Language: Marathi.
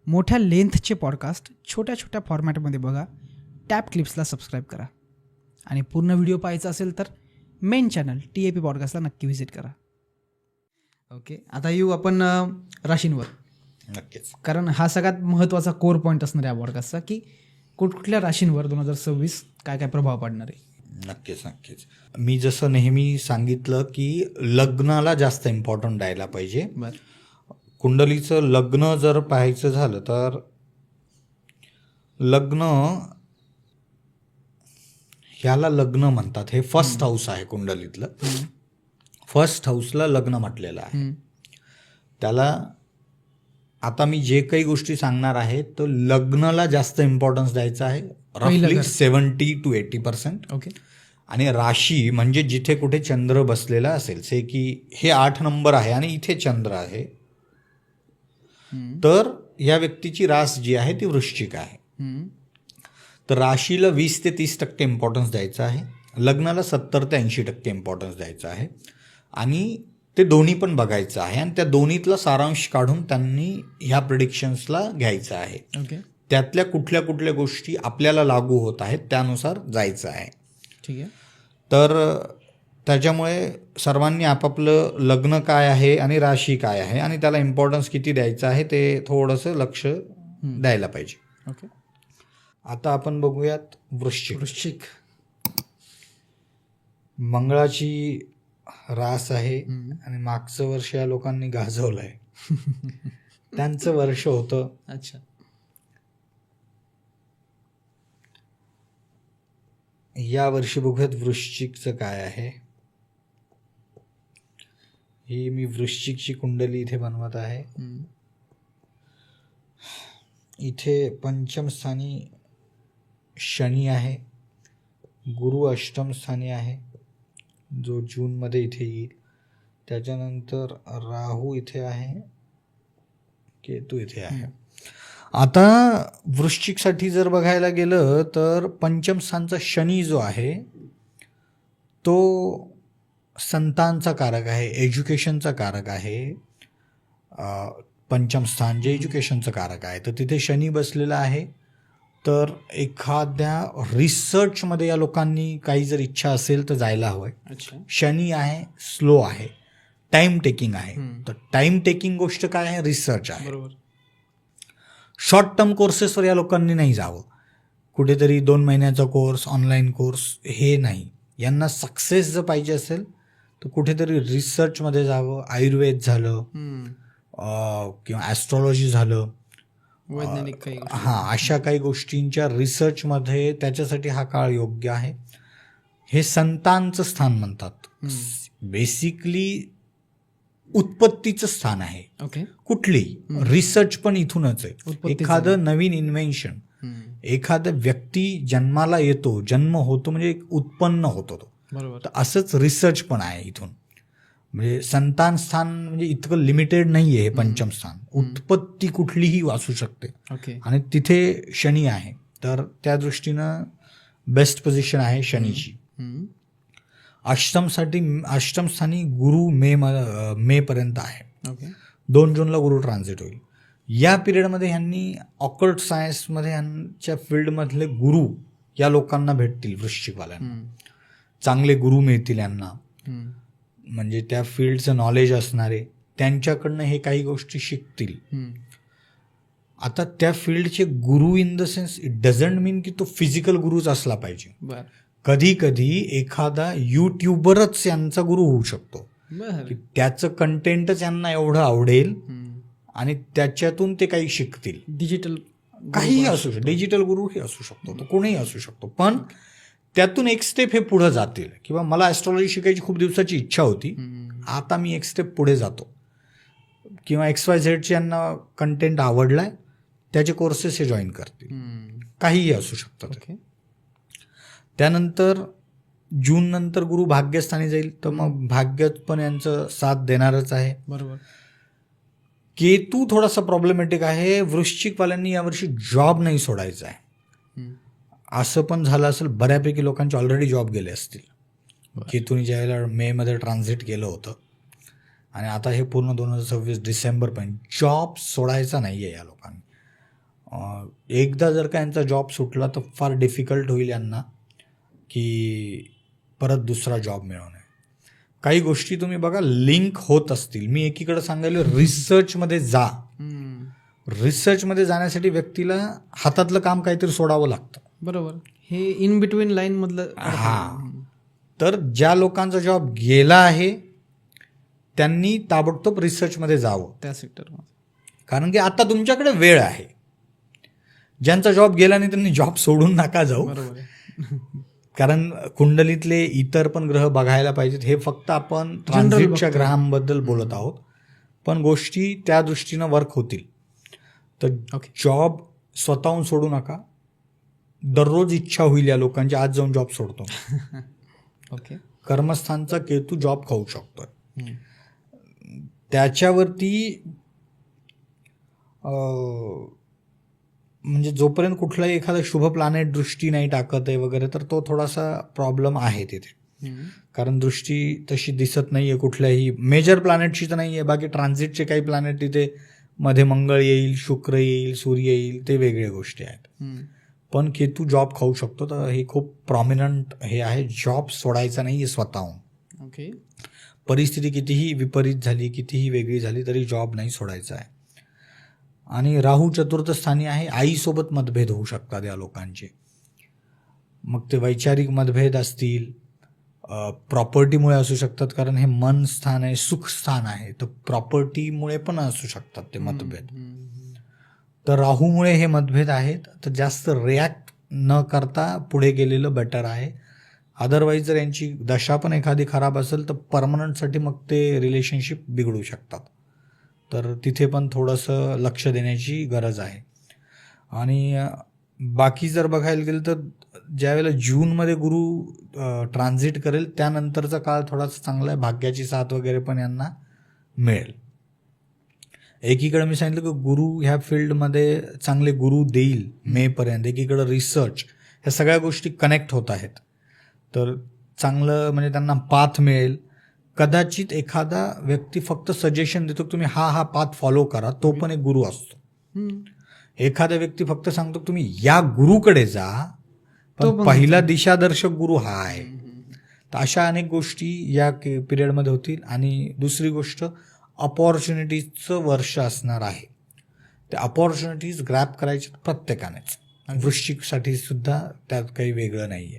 मोठ्या लेंथचे पॉडकास्ट छोट्या छोट्या फॉर्मॅटमध्ये बघा. टॅप क्लिप्सला सबस्क्राईब करा आणि पूर्ण व्हिडिओ पाहायचा असेल तर मेन चॅनल TAP पॉडकास्टला नक्की व्हिजिट करा. ओके, आता येऊ आपण राशींवर. नक्कीच. कारण हा सगळ्यात महत्त्वाचा कोर पॉईंट असणार आहे या पॉडकास्टचा, की कुठकुठल्या राशींवर 2026 काय काय प्रभाव पडणार आहे. नक्कीच. मी जसं नेहमी सांगितलं की लग्नाला जास्त इम्पॉर्टंट द्यायला पाहिजे. बरं. कुंडलीचं लग्न जर पाहायचं झालं तर लग्न ह्याला लग्न म्हणतात. हे फर्स्ट हाऊस आहे कुंडलीतलं. फर्स्ट हाऊसला लग्न म्हटलेलं आहे. त्याला आता मी जे काही गोष्टी सांगणार आहे तो लग्नाला जास्त इम्पॉर्टन्स द्यायचा आहे, रफली 70 to 80%. ओके. आणि राशी म्हणजे जिथे कुठे चंद्र बसलेला असेल, से की हे 8 नंबर आहे आणि इथे चंद्र आहे, तर या व्यक्तीची रास जी आहे ती वृश्चिक आहे. तर राशीला 20 ते 30% इम्पॉर्टन्स द्यायचा आहे, लग्नाला 70 ते 80% इम्पॉर्टन्स द्यायचा आहे. आणि ते दोन्ही पण बघायचं आहे आणि त्या दोन्हीतला सारांश काढून त्यांनी ह्या प्रिडिक्शन्सला घ्यायचं आहे. ओके. त्यातल्या कुठल्या कुठल्या गोष्टी आपल्याला लागू होत आहेत त्यानुसार जायचं आहे. ठीक आहे. तर त्याच्यामुळे सर्वांनी आपापलं लग्न काय आहे आणि राशी काय आहे आणि त्याला इम्पॉर्टन्स किती द्यायचं आहे ते थोडंसं लक्ष द्यायला पाहिजे. ओके. आता आपण बघूयात वृश्चिक. मंगळाची रास आहे आणि मागचं वर्ष या लोकांनी गाजवलं आहे. त्यांचं वर्ष होतं. अच्छा. या वर्षी बघूयात वृश्चिकचं काय आहे. ही मी वृश्चिकची कुंडली इथे बनवत आहे. इथे पंचम स्थानी शनी आहे, गुरु अष्टम स्थानी आहे जो जूनमध्ये इथे येईल. त्याच्यानंतर राहू इथे आहे, केतू इथे आहे. आता वृश्चिकसाठी जर बघायला गेलं तर पंचम स्थानचा शनी जो आहे तो संतांचा कारक आहे, एज्युकेशनचा कारक आहे. पंचम स्थान जे एज्युकेशनचं कारक आहे, तर तिथे शनी बसलेला आहे. तर एखाद्या रिसर्चमध्ये या लोकांनी काही जर इच्छा असेल तर जायला हवं आहे. अच्छा. शनी आहे, स्लो आहे, टाईम टेकिंग आहे. तर टाईम टेकिंग गोष्ट काय आहे, रिसर्च आहे. बरोबर. शॉर्ट टर्म कोर्सेसवर या लोकांनी नाही जावं. कुठेतरी 2 महिन्याचा कोर्स, ऑनलाईन कोर्स हे नाही. यांना सक्सेस जर पाहिजे असेल तर कुठेतरी रिसर्चमध्ये जावं. आयुर्वेद झालं किंवा ॲस्ट्रॉलॉजी झालं, वैज्ञानिक काही अशा काही गोष्टींच्या रिसर्चमध्ये त्याच्यासाठी हा काळ योग्य आहे. हे संतांचं स्थान म्हणतात. बेसिकली उत्पत्तीचं स्थान आहे. ओके. कुठली रिसर्च पण इथूनच आहे. एखादं नवीन इन्व्हेन्शन, एखादा व्यक्ती जन्माला येतो, जन्म होतो म्हणजे एक उत्पन्न होतो तो. बरोबर. तर असंच रिसर्च पण आहे इथून. म्हणजे संतान स्थान म्हणजे इतकं लिमिटेड नाही आहे हे पंचम स्थान. उत्पत्ती कुठलीही वाचू शकते. ओके. आणि तिथे शनी आहे, तर त्या दृष्टीनं बेस्ट पोझिशन आहे शनीची. अष्टम स्थानी गुरु मे पर्यंत आहे. ओके. 2 जूनला गुरु ट्रान्झिट होईल. या पिरियडमध्ये ह्यांनी ऑकल्ट सायन्समध्ये ह्यांच्या फील्डमधले गुरु या लोकांना भेटतील. वृश्चिकवाल्यांना चांगले गुरु मिळतील यांना, म्हणजे त्या फील्डचं नॉलेज असणारे, त्यांच्याकडनं हे काही गोष्टी शिकतील. आता त्या फील्डचे गुरु in the sense it doesn't mean की तो फिजिकल गुरुच असला पाहिजे. कधी कधी एखादा यूट्यूबरच यांचा गुरु होऊ शकतो, की त्याचं कंटेंटच यांना एवढं आवडेल आणि त्याच्यातून ते काही शिकतील. डिजिटल काहीही असू शकतो, डिजिटल गुरुही असू शकतो, तो कोणीही असू शकतो. पण त्यातून एक स्टेप हे पुढे जातील. किंवा मला ॲस्ट्रॉलॉजी शिकायची खूप दिवसाची इच्छा होती, आता मी एक स्टेप पुढे जातो. किंवा XYZ यांना कंटेंट आवडलाय, त्याचे कोर्सेस हे जॉईन करतील. काहीही असू शकतात. त्यानंतर जून नंतर गुरु भाग्यस्थानी जाईल, तर मग भाग्यात पण यांचं साथ देणारच आहे. बरोबर. केतू थोडासा प्रॉब्लेमॅटिक आहे. वृश्चिकवाल्यांनी यावर्षी जॉब नाही सोडायचा आहे. असं पण झालं असेल, बऱ्यापैकी लोकांचे ऑलरेडी जॉब गेले असतील. केतूने ज्यावेळेला मेमध्ये ट्रान्झिट केलं होतं आणि आता हे पूर्ण 2026 डिसेंबरपर्यंत जॉब सोडायचा नाही आहे या लोकांनी. एकदा जर का यांचा जॉब सुटला तर फार डिफिकल्ट होईल यांना की परत दुसरा जॉब मिळवणे. काही गोष्टी तुम्ही बघा लिंक होत असतील. मी एकीकडे सांगायला रिसर्चमध्ये जा. रिसर्चमध्ये जाण्यासाठी व्यक्तीला हातातलं काम काहीतरी सोडावं लागतं. बरोबर. हे इन बिटवीन लाईन मधलं. तर ज्या लोकांचा जॉब गेला आहे त्यांनी ताबडतोब रिसर्चमध्ये जावं त्या सेक्टरमध्ये. कारण की आता तुमच्याकडे वेळ आहे. ज्यांचा जॉब गेला नाही त्यांनी जॉब सोडून नका जाऊ. बरोबर आहे. कारण कुंडलीतले इतर पण ग्रह बघायला पाहिजेत. हे फक्त आपण ट्रान्झिटच्या ग्रहांबद्दल बोलत आहोत, पण गोष्टी त्या दृष्टीनं वर्क होतील. तर जॉब स्वतःहून सोडू नका. दररोज इच्छा होईल या लोकांची आज जाऊन जॉब सोडतो. ओके. कर्मस्थानचा केतू जॉब खाऊ शकतोय. त्याच्यावरती म्हणजे जोपर्यंत कुठलाही एखादा शुभ प्लॅनेट दृष्टी नाही टाकत आहे वगैरे तर तो थोडासा प्रॉब्लेम आहे तिथे. कारण दृष्टी तशी दिसत नाही आहे कुठल्याही मेजर प्लॅनेटची तर नाही आहे. बाकी ट्रान्झिटचे काही प्लॅनेट तिथे मध्ये मंगळ येईल, शुक्र येईल, सूर्य येईल, ते वेगळ्या गोष्टी आहेत. पण केतू जॉब खाऊ शकतो. तर हे खूप प्रॉमिनंट हे आहे. जॉब सोडायचा नाही आहे स्वतःहून. ओके. परिस्थिती कितीही विपरीत झाली, कितीही वेगळी झाली तरी जॉब नाही सोडायचा आहे. आणि राहू चतुर्थ स्थानी आहे. आईसोबत मतभेद होऊ शकतात या लोकांचे. मग ते वैचारिक मतभेद असतील, प्रॉपर्टीमुळे असू शकतात. कारण हे मन स्थान आहे, सुख स्थान आहे, तर प्रॉपर्टीमुळे पण असू शकतात ते मतभेद. तर राहूमुळे हे मतभेद आहेत. तर जास्त रिॲक्ट न करता पुढे गेलेलं बेटर आहे. अदरवाईज जर यांची दशा पण एखादी खराब असेल तर परमनंटसाठी मग ते रिलेशनशिप बिघडू शकतात. तर तिथे पण थोडंसं लक्ष देण्याची गरज आहे. आणि बाकी जर बघायला गेलं तर ज्यावेळेला जूनमध्ये गुरु ट्रान्झिट करेल त्यानंतरचा काळ थोडासा चांगला आहे. भाग्याची साथ वगैरे पण यांना मिळेल. एकीकडे मी सांगितलं की गुरु ह्या फील्डमध्ये चांगले गुरु देईल मेपर्यंत. एकीकडं रिसर्च, ह्या सगळ्या गोष्टी कनेक्ट होत आहेत. तर चांगलं म्हणजे त्यांना पाथ मिळेल. कदाचित एखादा व्यक्ती फक्त सजेशन देतो तुम्ही हा पाथ फॉलो करा, तो पण एक गुरु असतो. एखादा व्यक्ती फक्त सांगतो तुम्ही या गुरुकडे जा, पण पहिला दिशादर्शक गुरु हा आहे. तर अशा अनेक गोष्टी या पिरियडमध्ये होतील. आणि दुसरी गोष्ट अपॉर्च्युनिटीजचं वर्ष असणार आहे. ते अपॉर्च्युनिटीज ग्रॅब करायचे प्रत्येकानेच. वृश्चिकसाठी सुद्धा त्यात काही वेगळं नाही आहे.